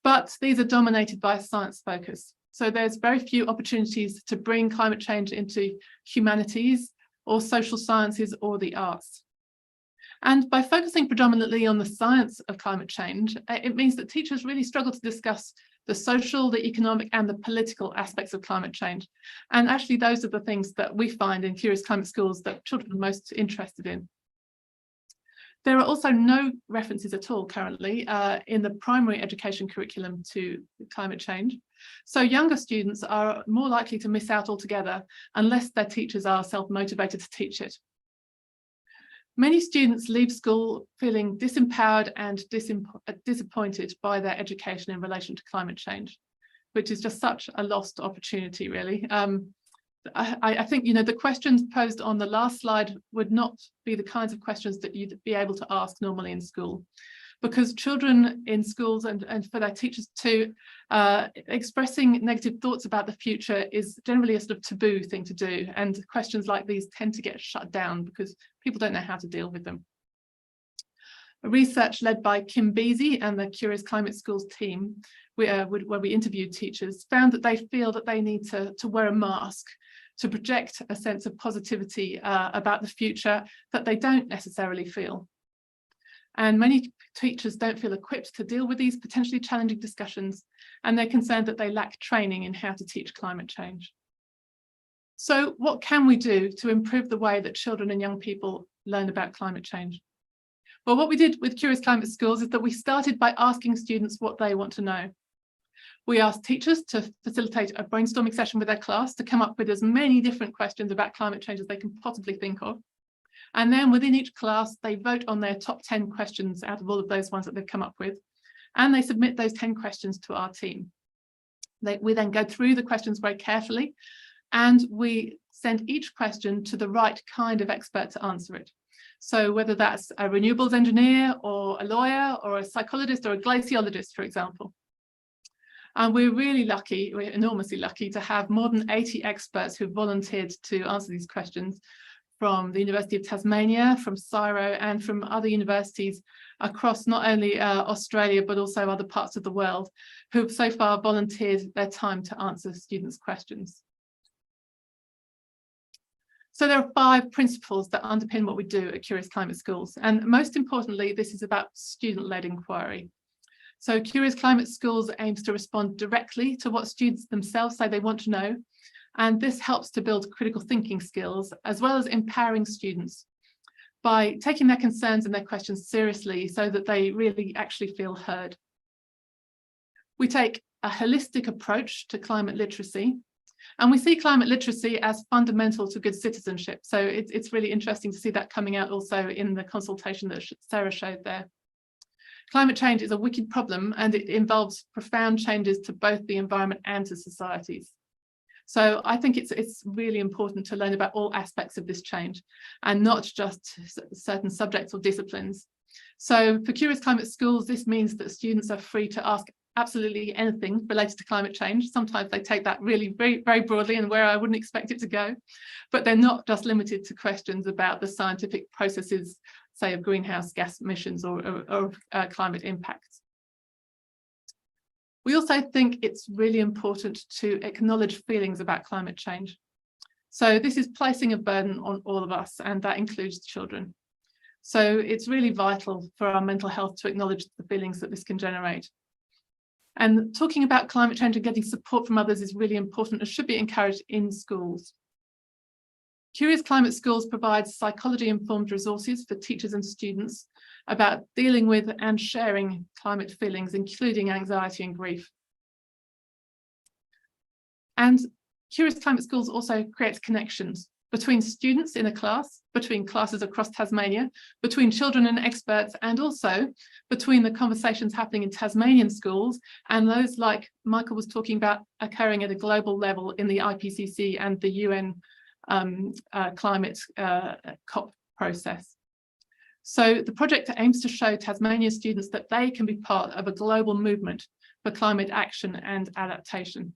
But these are dominated by a science focus. So there's very few opportunities to bring climate change into humanities or social sciences or the arts. And by focusing predominantly on the science of climate change, it means that teachers really struggle to discuss the social, the economic and the political aspects of climate change. And actually those are the things that we find in Curious Climate Schools that children are most interested in. There are also no references at all currently in the primary education curriculum to climate change. So younger students are more likely to miss out altogether unless their teachers are self-motivated to teach it. Many students leave school feeling disempowered and disappointed by their education in relation to climate change, which is just such a lost opportunity, really. I think, you know, the questions posed on the last slide would not be the kinds of questions that you'd be able to ask normally in school, because children in schools and for their teachers too, expressing negative thoughts about the future is generally a sort of taboo thing to do. And questions like these tend to get shut down because people don't know how to deal with them. A research led by Kim Beasy and the Curious Climate Schools team, where we interviewed teachers, found that they feel that they need to wear a mask to project a sense of positivity about the future that they don't necessarily feel. And many teachers don't feel equipped to deal with these potentially challenging discussions, and they're concerned that they lack training in how to teach climate change. So what can we do to improve the way that children and young people learn about climate change? Well, what we did with Curious Climate Schools is that we started by asking students what they want to know. We asked teachers to facilitate a brainstorming session with their class to come up with as many different questions about climate change as they can possibly think of. And then within each class, they vote on their top 10 questions out of all of those ones that they've come up with. And they submit those 10 questions to our team. We then go through the questions very carefully, and we send each question to the right kind of expert to answer it. So whether that's a renewables engineer or a lawyer or a psychologist or a glaciologist, for example. And we're really lucky, we're enormously lucky to have more than 80 experts who volunteered to answer these questions from the University of Tasmania, from CSIRO and from other universities across not only Australia, but also other parts of the world, who have so far volunteered their time to answer students' questions. So there are 5 principles that underpin what we do at Curious Climate Schools. And most importantly, this is about student-led inquiry. So Curious Climate Schools aims to respond directly to what students themselves say they want to know. And this helps to build critical thinking skills, as well as empowering students by taking their concerns and their questions seriously so that they really actually feel heard. We take a holistic approach to climate literacy, and we see climate literacy as fundamental to good citizenship. So it's really interesting to see that coming out also in the consultation that Sarah showed there. Climate change is a wicked problem, and it involves profound changes to both the environment and to societies. So I think it's really important to learn about all aspects of this change and not just certain subjects or disciplines. So for Curious Climate Schools, this means that students are free to ask absolutely anything related to climate change. Sometimes they take that really very, very broadly and where I wouldn't expect it to go, but they're not just limited to questions about the scientific processes, say, of greenhouse gas emissions or climate impacts. We also think it's really important to acknowledge feelings about climate change. So this is placing a burden on all of us, and that includes children. So it's really vital for our mental health to acknowledge the feelings that this can generate. And talking about climate change and getting support from others is really important and should be encouraged in schools. Curious Climate Schools provides psychology-informed resources for teachers and students about dealing with and sharing climate feelings, including anxiety and grief. And Curious Climate Schools also creates connections between students in a class, between classes across Tasmania, between children and experts, and also between the conversations happening in Tasmanian schools and those, like Michael was talking about, occurring at a global level in the IPCC and the UN climate COP process. So the project aims to show Tasmanian students that they can be part of a global movement for climate action and adaptation.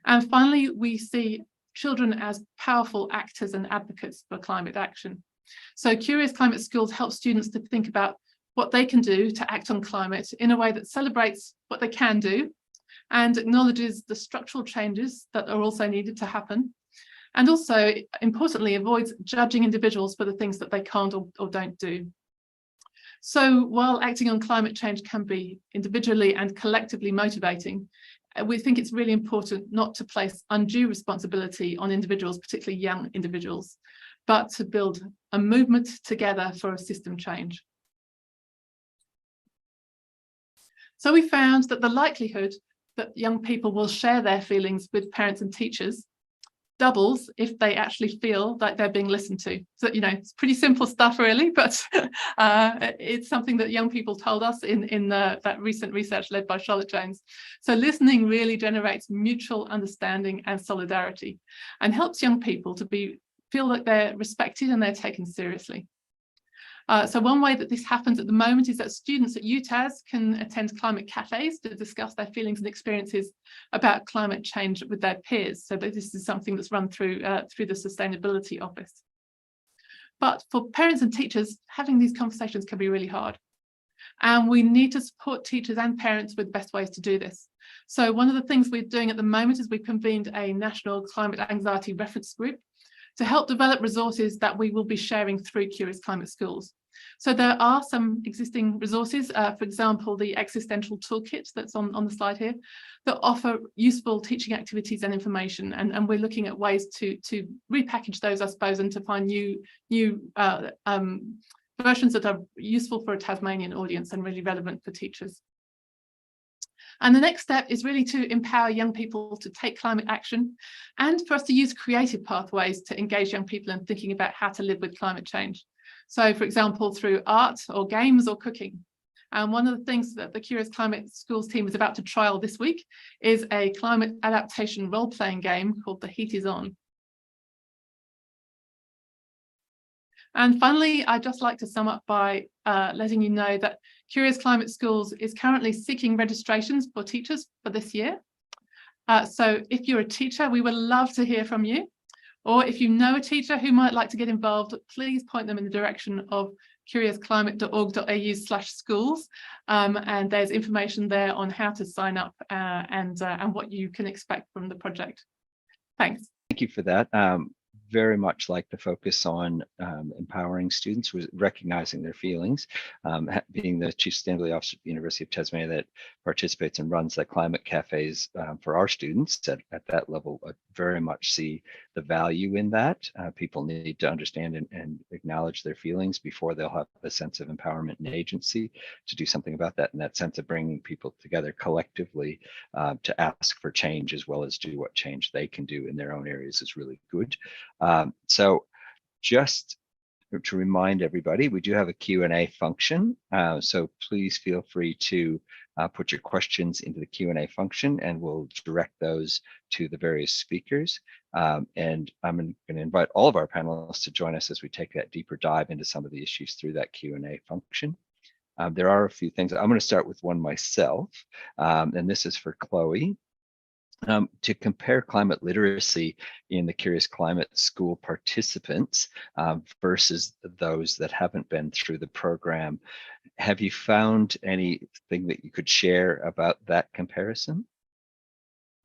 And finally, we see children as powerful actors and advocates for climate action. So Curious Climate Schools help students to think about what they can do to act on climate in a way that celebrates what they can do and acknowledges the structural changes that are also needed to happen. And also, importantly, avoids judging individuals for the things that they can't or don't do. So while acting on climate change can be individually and collectively motivating, we think it's really important not to place undue responsibility on individuals, particularly young individuals, but to build a movement together for a system change. So we found that the likelihood that young people will share their feelings with parents and teachers doubles if they actually feel that they're being listened to. So, you know, it's pretty simple stuff really, but it's something that young people told us in that recent research led by Charlotte Jones. So listening really generates mutual understanding and solidarity and helps young people to feel that they're respected and they're taken seriously. So one way that this happens at the moment is that students at UTAS can attend climate cafes to discuss their feelings and experiences about climate change with their peers. So this is something that's run through the Sustainability Office. But for parents and teachers, having these conversations can be really hard. And we need to support teachers and parents with the best ways to do this. So one of the things we're doing at the moment is we've convened a national climate anxiety reference group to help develop resources that we will be sharing through Curious Climate Schools. So there are some existing resources, for example, the existential toolkit that's on the slide here, that offer useful teaching activities and information. And we're looking at ways to repackage those, I suppose, and to find new versions that are useful for a Tasmanian audience and really relevant for teachers. And the next step is really to empower young people to take climate action and for us to use creative pathways to engage young people in thinking about how to live with climate change. So, for example, through art or games or cooking. And one of the things that the Curious Climate Schools team is about to trial this week is a climate adaptation role-playing game called The Heat Is On. And finally, I'd just like to sum up by letting you know that Curious Climate Schools is currently seeking registrations for teachers for this year. So if you're a teacher, we would love to hear from you. Or if you know a teacher who might like to get involved, please point them in the direction of curiousclimate.org.au/schools. And there's information there on how to sign up and what you can expect from the project. Thanks. Thank you for that. Very much like the focus on empowering students, recognizing their feelings. Being the Chief Sustainability Officer at the University of Tasmania that participates and runs the climate cafes for our students at that level, very much see the value in that. People need to understand and acknowledge their feelings before they'll have a sense of empowerment and agency to do something about that. And that sense of bringing people together collectively to ask for change as well as do what change they can do in their own areas is really good. So just to remind everybody, we do have a Q&A function. So please feel free to put your questions into the Q&A function and we'll direct those to the various speakers. And I'm going to invite all of our panelists to join us as we take that deeper dive into some of the issues through that Q&A function. There are a few things. I'm going to start with one myself, and this is for Chloe. To compare climate literacy in the Curious Climate School participants versus those that haven't been through the program, have you found anything that you could share about that comparison?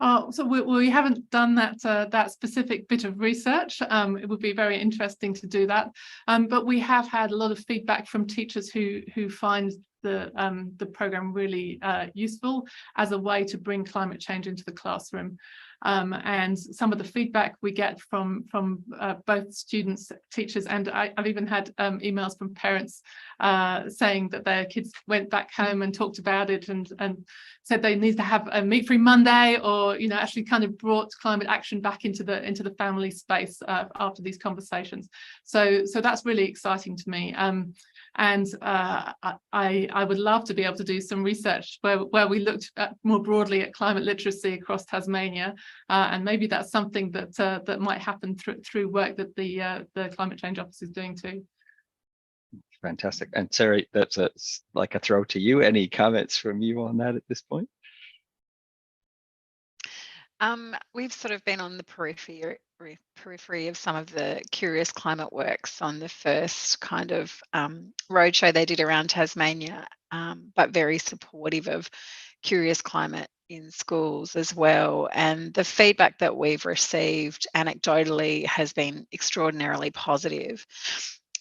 So we haven't done that specific bit of research. It would be very interesting to do that. But we have had a lot of feedback from teachers who find the program really useful as a way to bring climate change into the classroom. And some of the feedback we get from both students, teachers, and I've even had emails from parents saying that their kids went back home and talked about it and said they need to have a meat-free Monday, or actually kind of brought climate action back into the family space after these conversations. So that's really exciting to me. And I would love to be able to do some research where we looked more broadly at climate literacy across Tasmania, and maybe that's something that might happen through work that the Climate Change Office is doing too. Fantastic. And Sarah, that's like a throw to you. Any comments from you on that at this point? We've sort of been on the periphery of some of the Curious Climate Works on the first kind of roadshow they did around Tasmania, but very supportive of Curious Climate in schools as well. And the feedback that we've received anecdotally has been extraordinarily positive.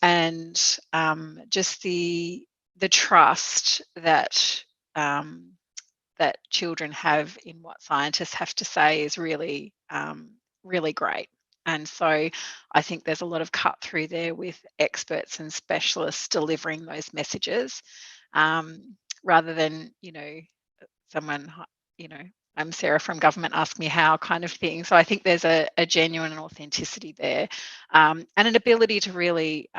And just the trust that that children have in what scientists have to say is really, really great. And so I think there's a lot of cut through there with experts and specialists delivering those messages, rather than, someone, I'm Sarah from government, ask me how kind of thing. So I think there's a genuine authenticity there, and an ability to really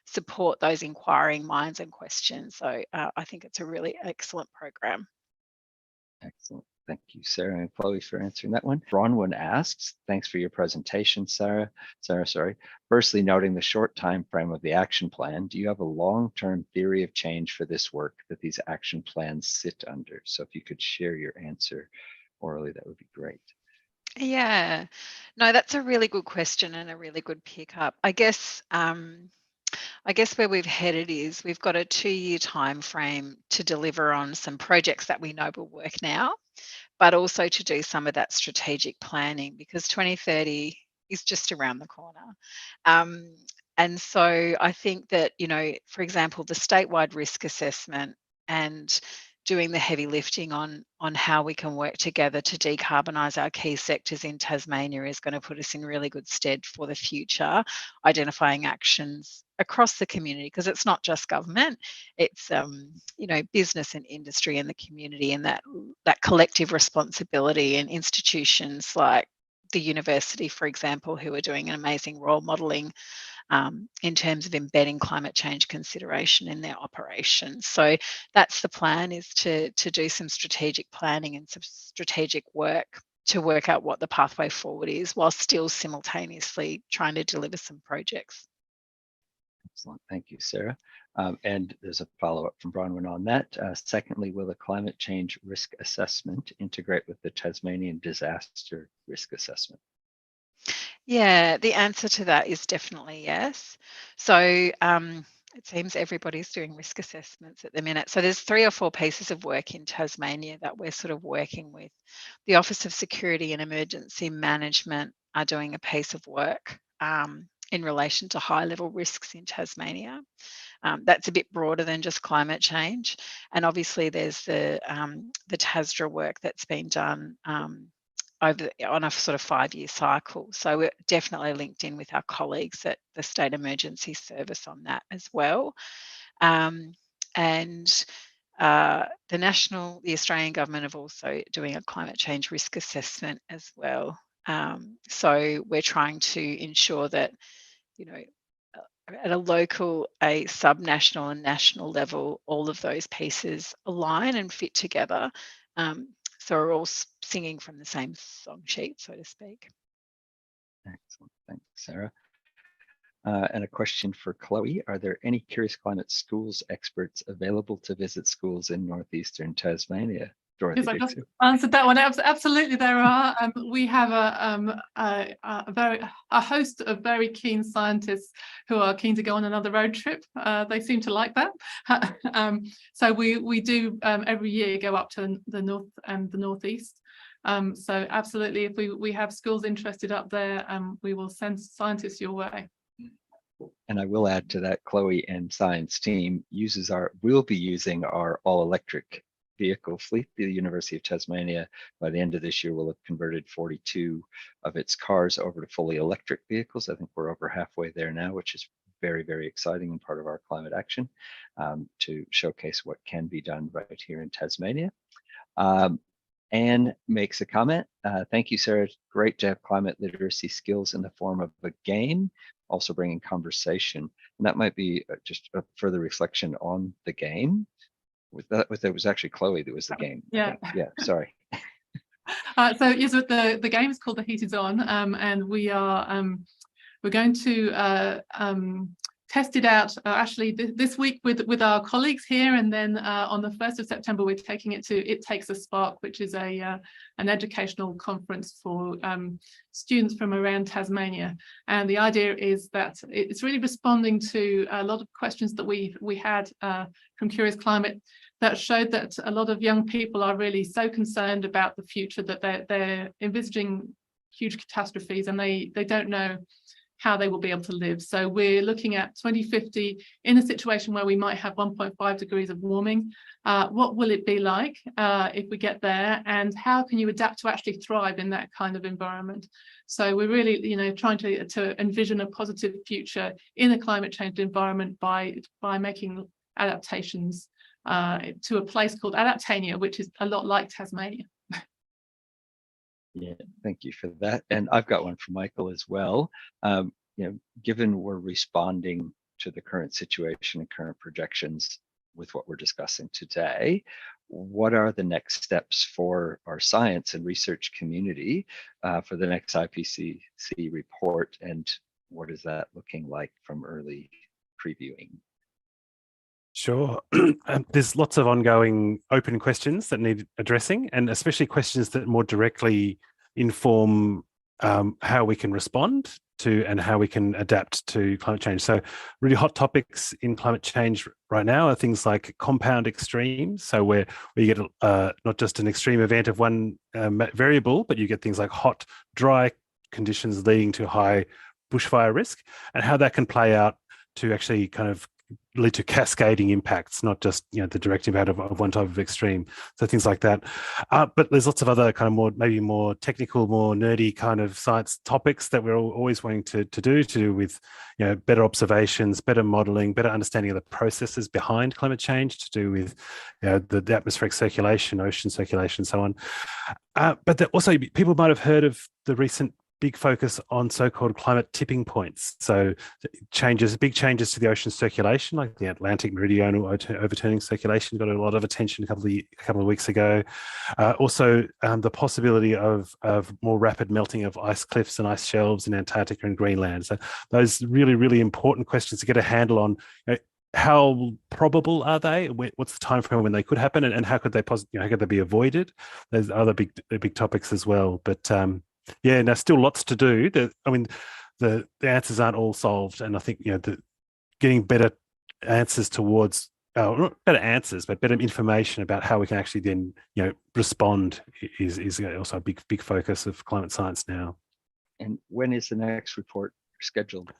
support those inquiring minds and questions. So I think it's a really excellent program. Excellent. Thank you, Sarah and Chloe, for answering that one. Bronwyn asks, thanks for your presentation, Sarah. Firstly, noting the short time frame of the action plan, do you have a long-term theory of change for this work that these action plans sit under? So if you could share your answer orally, that would be great. Yeah, no, that's a really good question and a really good pickup. I guess where we've headed is we've got a 2-year time frame to deliver on some projects that we know will work now, but also to do some of that strategic planning, because 2030 is just around the corner. And so I think that, for example, the statewide risk assessment and doing the heavy lifting on how we can work together to decarbonise our key sectors in Tasmania is going to put us in really good stead for the future, identifying actions across the community, because it's not just government, it's business and industry and the community, and that collective responsibility, and institutions like the university, for example, who are doing an amazing role modelling in terms of embedding climate change consideration in their operations. So that's the plan, is to do some strategic planning and some strategic work to work out what the pathway forward is, while still simultaneously trying to deliver some projects. Excellent. Thank you, Sarah. And there's a follow-up from Bronwyn on that. Secondly, will the climate change risk assessment integrate with the Tasmanian disaster risk assessment? Yeah, the answer to that is definitely yes. So it seems everybody's doing risk assessments at the minute. So there's 3 or 4 pieces of work in Tasmania that we're sort of working with. The Office of Security and Emergency Management are doing a piece of work in relation to high-level risks in Tasmania. That's a bit broader than just climate change. And obviously there's the TASDRA work that's been done on a sort of 5-year cycle. So we're definitely linked in with our colleagues at the State Emergency Service on that as well. And the Australian government have also doing a climate change risk assessment as well. So we're trying to ensure that, at a local, a subnational and national level, all of those pieces align and fit together. So we're all singing from the same song sheet, so to speak. Excellent. Thanks, Sarah. And a question for Chloe. Are there any Curious Climate Schools experts available to visit schools in northeastern Tasmania? Dorothy, yes, I just answered that one. Absolutely, there are. We have a host of very keen scientists who are keen to go on another road trip. They seem to like that. So we do every year go up to the north and the northeast. So absolutely, if we have schools interested up there, we will send scientists your way. And I will add to that, Chloe and science team will be using our all-electric vehicle fleet. The University of Tasmania, by the end of this year, will have converted 42 of its cars over to fully electric vehicles. I think we're over halfway there now, which is very, very exciting and part of our climate action to showcase what can be done right here in Tasmania. Anne makes a comment. Thank you, Sarah. Great to have climate literacy skills in the form of a game, also bringing conversation. And that might be just a further reflection on the game. It was actually Chloe that was the game. Yeah. Yeah, sorry. So yes, the game is called The Heat Is On, and we're going to test it out actually this week with our colleagues here, and then on the 1st of September we're taking it to It Takes a Spark, which is an educational conference for students from around Tasmania. And the idea is that it's really responding to a lot of questions that we had from Curious Climate that showed that a lot of young people are really so concerned about the future that they're envisaging huge catastrophes, and they don't know how they will be able to live. So we're looking at 2050 in a situation where we might have 1.5 degrees of warming. What will it be like if we get there, and how can you adapt to actually thrive in that kind of environment? So we're really, trying to envision a positive future in a climate change environment by making adaptations to a place called Adaptania, which is a lot like Tasmania. Yeah, thank you for that. And I've got one for Michael as well. Given we're responding to the current situation and current projections with what we're discussing today, what are the next steps for our science and research community for the next IPCC report, and what is that looking like from early previewing? Sure. There's lots of ongoing open questions that need addressing, and especially questions that more directly inform how we can respond to and how we can adapt to climate change. So really hot topics in climate change right now are things like compound extremes. So where you get not just an extreme event of one variable, but you get things like hot, dry conditions leading to high bushfire risk, and how that can play out to actually kind of lead to cascading impacts, not just the direct impact of one type of extreme. So things like that. But there's lots of other kind of maybe more technical, more nerdy kind of science topics that we're always wanting to do with better observations, better modeling, better understanding of the processes behind climate change, to do with the atmospheric circulation, ocean circulation, and so on. But also people might have heard of the recent big focus on so-called climate tipping points. So big changes to the ocean circulation, like the Atlantic meridional overturning circulation, got a lot of attention a couple of weeks ago. Also, the possibility of more rapid melting of ice cliffs and ice shelves in Antarctica and Greenland. So those really, really important questions to get a handle on. How probable are they? What's the time frame when they could happen, and how could they how could they be avoided? There's other big topics as well, but yeah, there's still lots to do. The answers aren't all solved, and I think getting better answers towards not better answers, but better information about how we can actually then respond is also a big focus of climate science now. And when is the next report scheduled?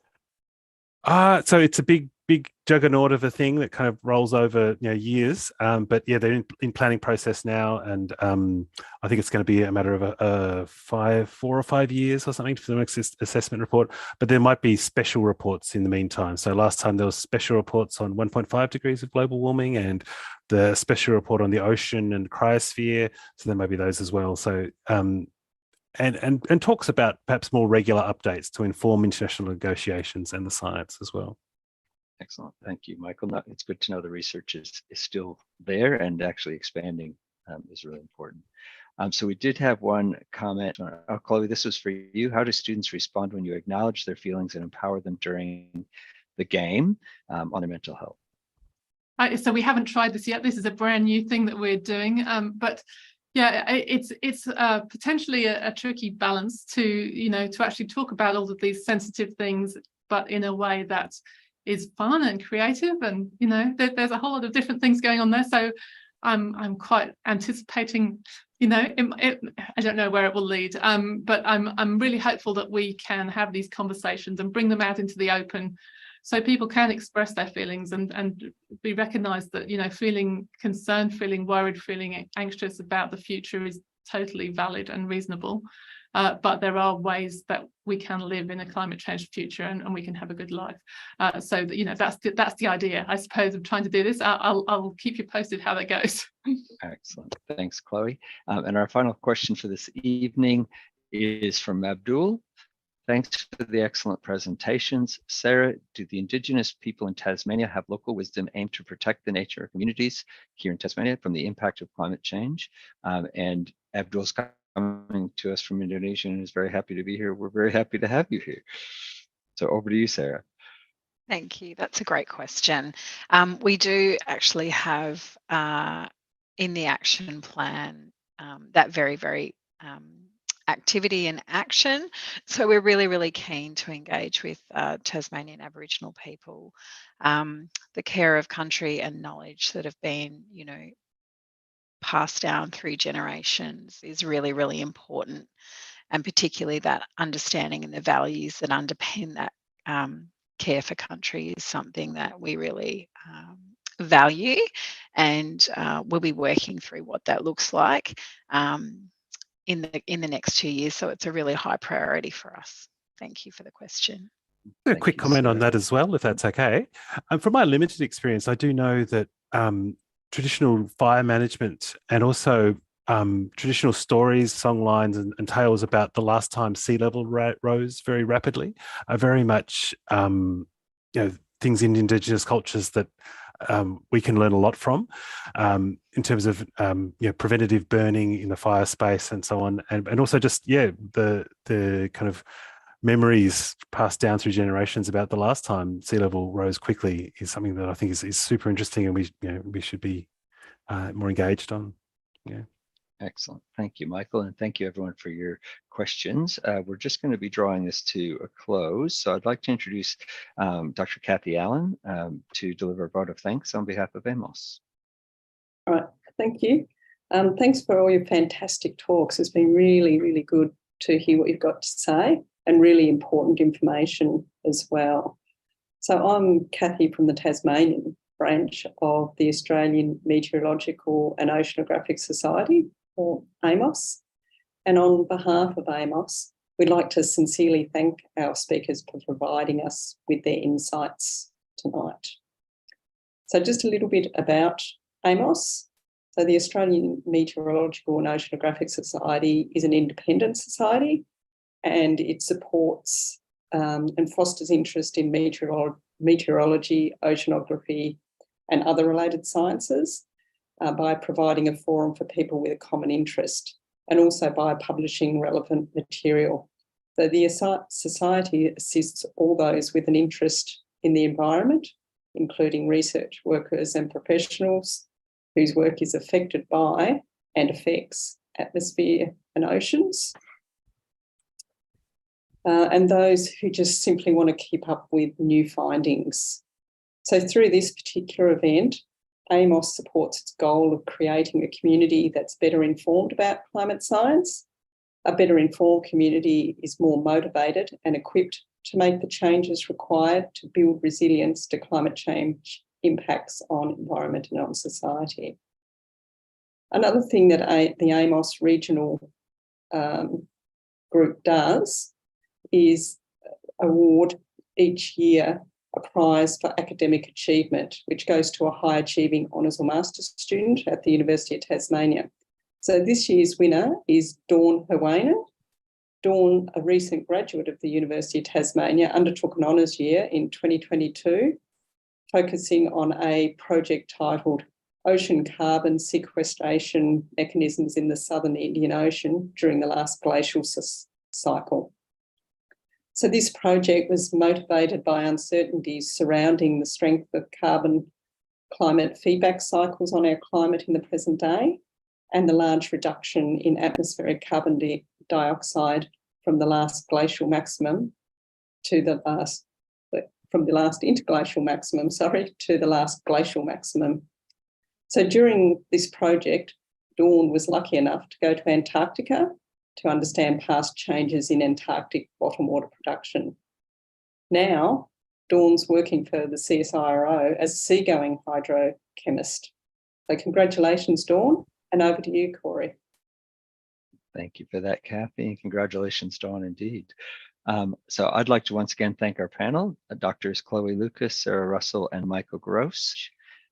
So it's a big juggernaut of a thing that kind of rolls over years. But yeah, they're in planning process now, and I think it's going to be a matter of 4 or 5 years or something for the next assessment report. But there might be special reports in the meantime. So last time there was special reports on 1.5 degrees of global warming, and the special report on the ocean and cryosphere. So there might be those as well. So and talks about perhaps more regular updates to inform international negotiations and the science as well. Excellent. Thank you, Michael. It's good to know the research is still there and actually expanding is really important. So we did have one comment. Chloe, this was for you. How do students respond when you acknowledge their feelings and empower them during the game on their mental health? So we haven't tried this yet. This is a brand new thing that we're doing, but yeah, it's potentially a tricky balance to actually talk about all of these sensitive things, but in a way that is fun and creative, and there's a whole lot of different things going on there. So I'm quite anticipating. I don't know where it will lead, but I'm really hopeful that we can have these conversations and bring them out into the open, so people can express their feelings and be recognised that, you know, feeling concerned, feeling worried, feeling anxious about the future is totally valid and reasonable. But there are ways that we can live in a climate change future and we can have a good life. So that, you know, that's the idea, I suppose, of trying to do this. I'll keep you posted how that goes. Excellent. Thanks, Chloe. And our final question for this evening is from Abdul. Thanks for the excellent presentations. Sarah, do the Indigenous people in Tasmania have local wisdom aimed to protect the nature communities here in Tasmania from the impact of climate change? And Abdul's coming to us from Indonesia and is very happy to be here. We're very happy to have you here. So over to you, Sarah. Thank you. That's a great question. We do actually have in the action plan that very activity and action. So we're really keen to engage with Tasmanian Aboriginal people. The care of country and knowledge that have been, you know, passed down through generations is really important, and particularly that understanding and the values that underpin that care for country is something that we really value, and we'll be working through what that looks like in the next 2 years. So it's a really high priority for us. Thank you for the question. A quick comment on that as well, if that's okay. From my limited experience, I do know that traditional fire management and also traditional stories, songlines and tales about the last time sea level rose very rapidly are very much you know, things in Indigenous cultures that we can learn a lot from in terms of you know, preventative burning in the fire space and so on, and also just the kind of memories passed down through generations about the last time sea level rose quickly is something that I think is super interesting, and we should be more engaged on. Yeah. Excellent. Thank you, Michael, and thank you everyone for your questions. We're just going to be drawing this to a close. So I'd like to introduce Dr. Kathy Allen to deliver a vote of thanks on behalf of AMOS. All right, thank you. Thanks for all your fantastic talks. It's been really good to hear what you've got to say, and really important information as well. So I'm Kathy from the Tasmanian branch of the Australian Meteorological and Oceanographic Society, or AMOS. And on behalf of AMOS, we'd like to sincerely thank our speakers for providing us with their insights tonight. So just a little bit about AMOS. So the Australian Meteorological and Oceanographic Society is an independent society, and it supports and fosters interest in meteorology, oceanography, and other related sciences by providing a forum for people with a common interest, and also by publishing relevant material. So the society assists all those with an interest in the environment, including research workers and professionals whose work is affected by and affects atmosphere and oceans, and those who just simply want to keep up with new findings. So through this particular event, AMOS supports its goal of creating a community that's better informed about climate science. A better informed community is more motivated and equipped to make the changes required to build resilience to climate change impacts on environment and on society. Another thing that the AMOS regional group does is award each year a prize for academic achievement, which goes to a high achieving honours or master's student at the University of Tasmania. So this year's winner is Dawn Hawana. Dawn, a recent graduate of the University of Tasmania, undertook an honours year in 2022, focusing on a project titled Ocean Carbon Sequestration Mechanisms in the Southern Indian Ocean during the last glacial cycle. So this project was motivated by uncertainties surrounding the strength of carbon-climate feedback cycles on our climate in the present day, and the large reduction in atmospheric carbon dioxide from the last glacial maximum to the last, from the last interglacial maximum, to the last glacial maximum. So during this project, Dawn was lucky enough to go to Antarctica to understand past changes in Antarctic bottom water production. Now, Dawn's working for the CSIRO as a seagoing hydrochemist. So congratulations, Dawn, and over to you, Corey. Thank you for that, Kathy, and congratulations, Dawn, indeed. So I'd like to once again thank our panel, Doctors Chloe Lucas, Sarah Russell, and Michael Grose.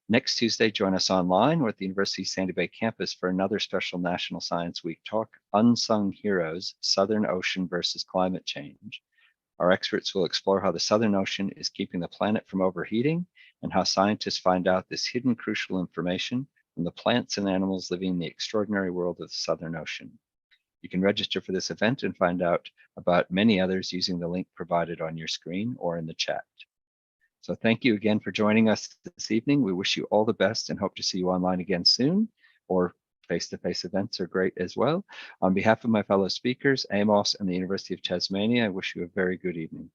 Next Tuesday, join us online or at the University of Sandy Bay campus for another special National Science Week talk, Unsung Heroes, Southern Ocean versus Climate Change. Our experts will explore how the Southern Ocean is keeping the planet from overheating and how scientists find out this hidden crucial information from the plants and animals living in the extraordinary world of the Southern Ocean. You can register for this event and find out about many others using the link provided on your screen or in the chat. So thank you again for joining us this evening. We wish you all the best and hope to see you online again soon, or face-to-face events are great as well. On behalf of my fellow speakers, Amos, and the University of Tasmania, I wish you a very good evening.